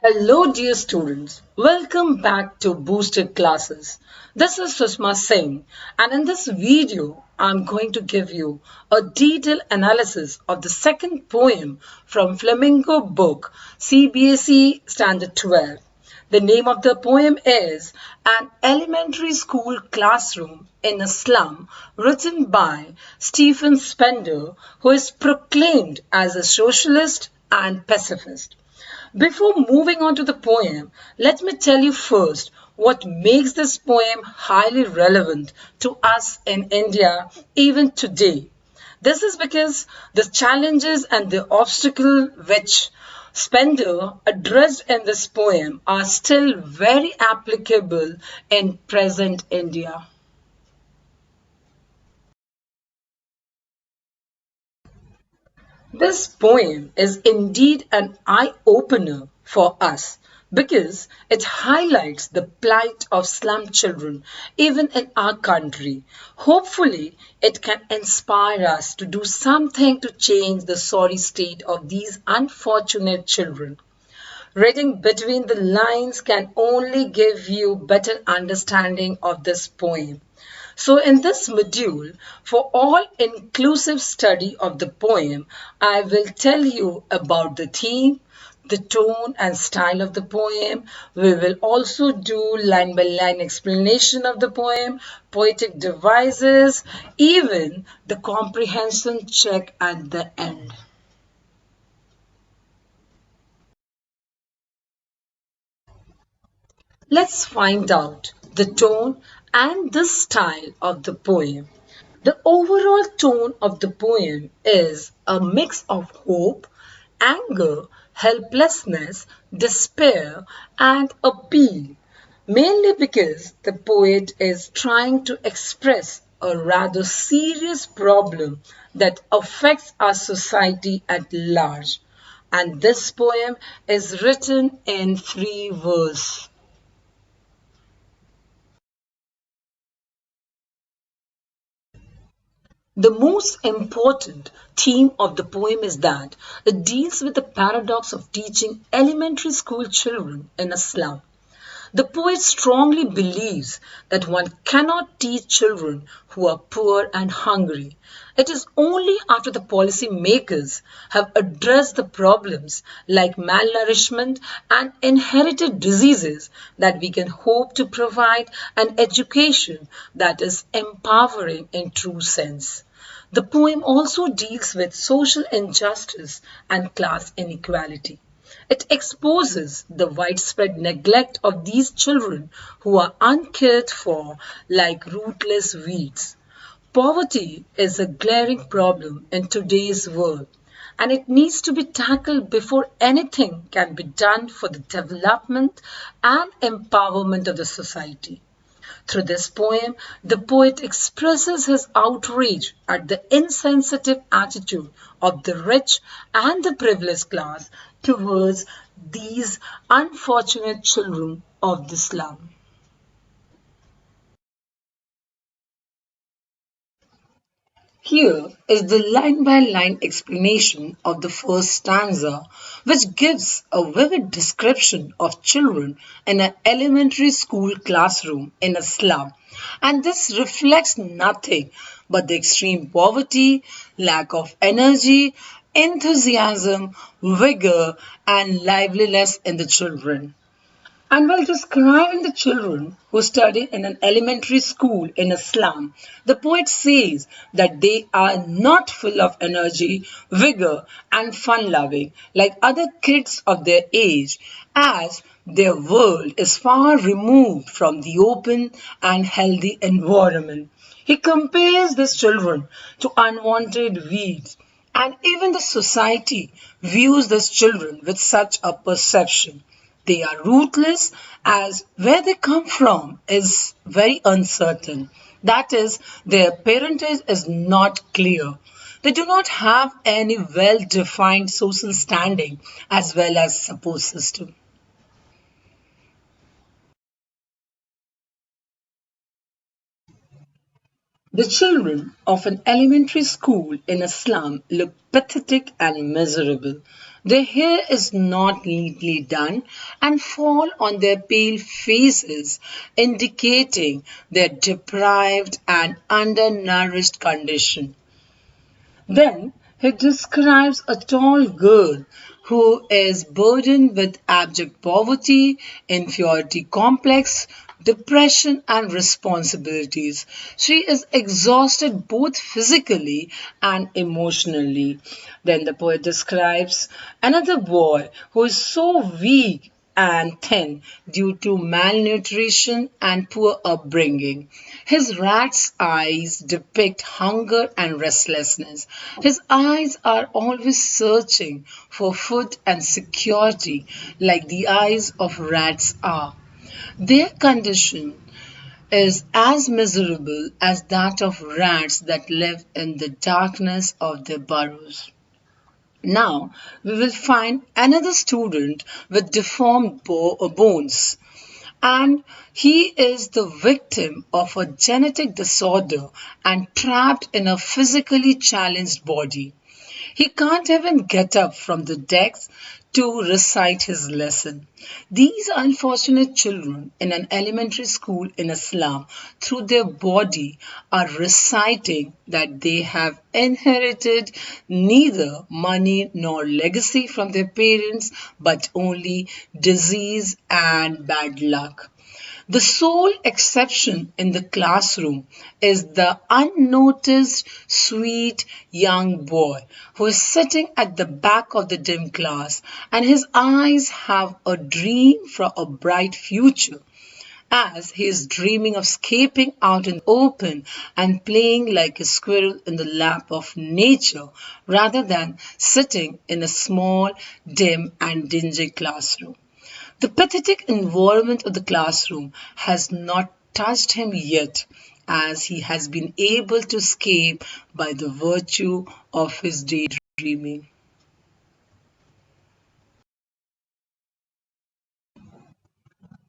Hello, dear students. Welcome back to Boosted Classes. This is Sushma Singh, and in this video, I'm going to give you a detailed analysis of the second poem from Flamingo book CBSE Standard 12. The name of the poem is An Elementary School Classroom in a Slum, written by Stephen Spender, who is proclaimed as a socialist and pacifist. Before moving on to the poem, let me tell you first what makes this poem highly relevant to us in India even today. This is because the challenges and the obstacle which Spender addressed in this poem are still very applicable in present India. This poem is indeed an eye-opener for us because it highlights the plight of slum children even in our country. Hopefully, it can inspire us to do something to change the sorry state of these unfortunate children. Reading between the lines can only give you better understanding of this poem. So in this module, for all inclusive study of the poem, I will tell you about the theme, the tone and style of the poem. We will also do line by line explanation of the poem, poetic devices, even the comprehension check at the end. Let's find out the tone and the style of the poem. The overall tone of the poem is a mix of hope, anger, helplessness, despair, and appeal, mainly because the poet is trying to express a rather serious problem that affects our society at large. And this poem is written in three verses. The most important theme of the poem is that it deals with the paradox of teaching elementary school children in a slum. The poet strongly believes that one cannot teach children who are poor and hungry. It is only after the policy makers have addressed the problems like malnourishment and inherited diseases that we can hope to provide an education that is empowering in true sense. The poem also deals with social injustice and class inequality. It exposes the widespread neglect of these children who are uncared for like rootless weeds. Poverty is a glaring problem in today's world, and it needs to be tackled before anything can be done for the development and empowerment of the society. Through this poem, the poet expresses his outrage at the insensitive attitude of the rich and the privileged class towards these unfortunate children of the slum. Here is the line by line explanation of the first stanza, which gives a vivid description of children in an elementary school classroom in a slum. And this reflects nothing but the extreme poverty, lack of energy, enthusiasm, vigor, and liveliness in the children. And while describing the children who study in an elementary school in a slum, the poet says that they are not full of energy, vigor, and fun loving like other kids of their age, as their world is far removed from the open and healthy environment. He compares these children to unwanted weeds, and even the society views these children with such a perception. They are rootless as where they come from is very uncertain. That is, their parentage is not clear. They do not have any well defined social standing as well as support system. The children of an elementary school in a slum look pathetic and miserable. Their hair is not neatly done and fall on their pale faces, indicating their deprived and undernourished condition. Then he describes a tall girl who is burdened with abject poverty, inferiority complex, depression, and responsibilities. She is exhausted both physically and emotionally. Then the poet describes another boy who is so weak and thin due to malnutrition and poor upbringing. His rat's eyes depict hunger and restlessness. His eyes are always searching for food and security, like the eyes of rats are. Their condition is as miserable as that of rats that live in the darkness of their burrows. Now we will find another student with deformed bones, and he is the victim of a genetic disorder and trapped in a physically challenged body. He can't even get up from the desk to recite his lesson. These unfortunate children in an elementary school in a slum, through their body, are reciting that they have inherited neither money nor legacy from their parents, but only disease and bad luck. The sole exception in the classroom is the unnoticed, sweet young boy who is sitting at the back of the dim class, and his eyes have a dream for a bright future, as he is dreaming of escaping out in the open and playing like a squirrel in the lap of nature rather than sitting in a small, dim, and dingy classroom. The pathetic environment of the classroom has not touched him yet, as he has been able to escape by the virtue of his daydreaming.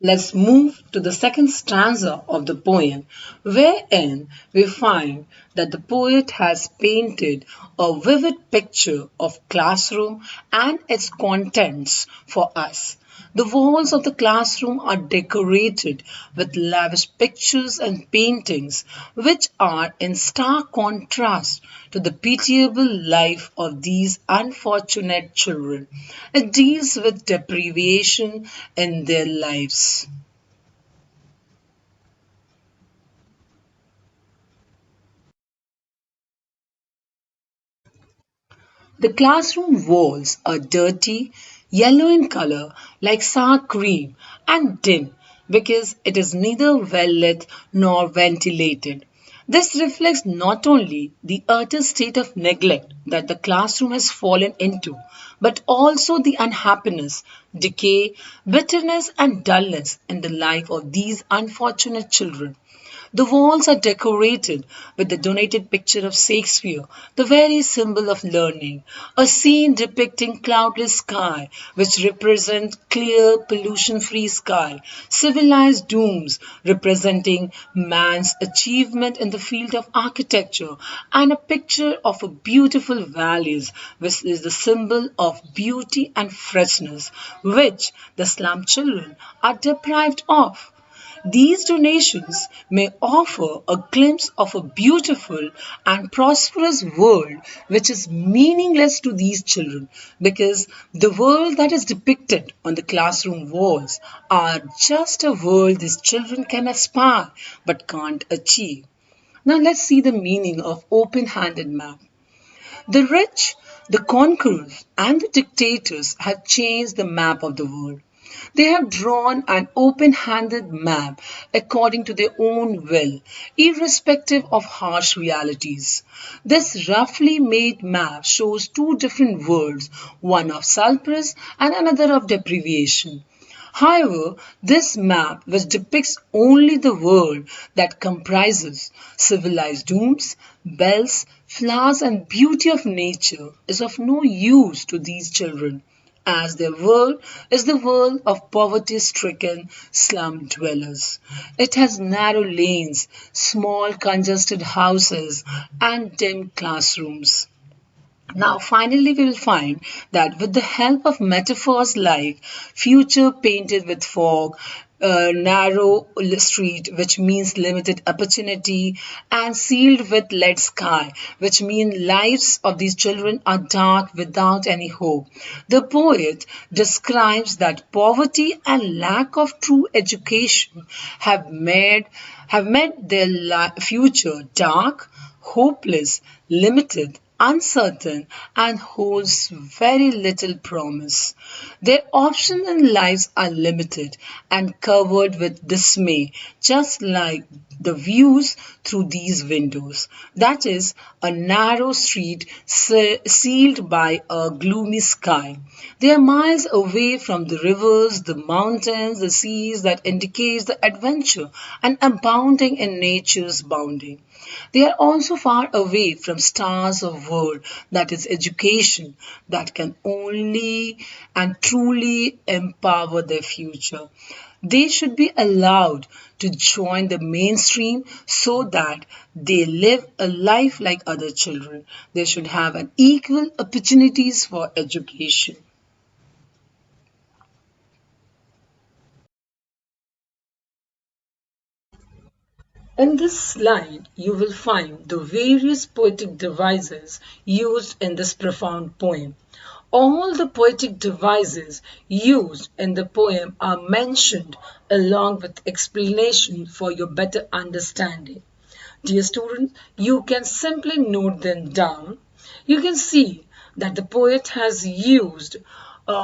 Let's move to the second stanza of the poem, wherein we find that the poet has painted a vivid picture of classroom and its contents for us. The walls of the classroom are decorated with lavish pictures and paintings, which are in stark contrast to the pitiable life of these unfortunate children. It deals with deprivation in their lives. The classroom walls are dirty, yellow in color, like sour cream, and dim because it is neither well lit nor ventilated. This reflects not only the utter state of neglect that the classroom has fallen into, but also the unhappiness, decay, bitterness, and dullness in the life of these unfortunate children. The walls are decorated with the donated picture of Shakespeare, the very symbol of learning, a scene depicting cloudless sky, which represent clear, pollution-free sky, civilized domes representing man's achievement in the field of architecture, and a picture of a beautiful valleys, which is the symbol of beauty and freshness, which the slum children are deprived of. These donations may offer a glimpse of a beautiful and prosperous world which is meaningless to these children because the world that is depicted on the classroom walls are just a world these children can aspire but can't achieve. Now let's see the meaning of open-handed map. The rich, the conquerors, and the dictators have changed the map of the world. They have drawn an open-handed map according to their own will, irrespective of harsh realities. This roughly made map shows two different worlds, one of sulphurous and another of deprivation. However, this map, which depicts only the world that comprises civilized domes, bells, flowers, and beauty of nature, is of no use to these children, as their world is the world of poverty-stricken slum dwellers. It has narrow lanes, small congested houses, and dim classrooms. Now, finally, we will find that with the help of metaphors like future painted with fog, narrow street, which means limited opportunity, and sealed with lead sky, which means lives of these children are dark without any hope. The poet describes that poverty and lack of true education have made their future dark, hopeless, limited, uncertain, and holds very little promise. Their options in lives are limited and covered with dismay, just like the views through these windows. That is, a narrow street sealed by a gloomy sky. They are miles away from the rivers, the mountains, the seas that indicates the adventure and abounding in nature's bounding. They are also far away from stars of world, that is education, that can only and truly empower their future. They should be allowed to join the mainstream so that they live a life like other children. They should have an equal opportunities for education. In this slide, you will find the various poetic devices used in this profound poem. All the poetic devices used in the poem are mentioned along with explanation for your better understanding. Dear students, you can simply note them down. You can see that the poet has used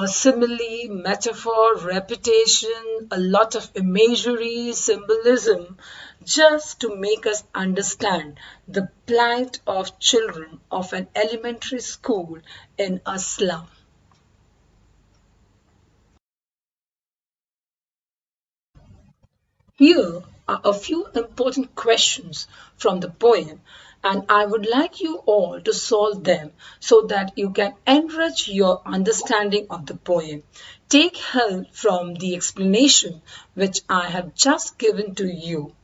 simile, metaphor, repetition, a lot of imagery, symbolism, just to make us understand the plight of children of an elementary school in a slum. Here are a few important questions from the poem, and I would like you all to solve them so that you can enrich your understanding of the poem. Take help from the explanation which I have just given to you.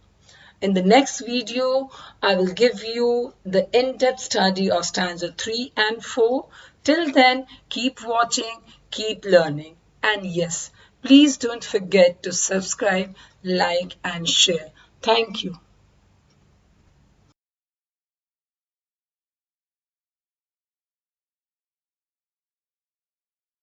In the next video, I will give you the in-depth study of stanza 3 and 4. Till then, keep watching, keep learning. And yes, please don't forget to subscribe, like and share. Thank you.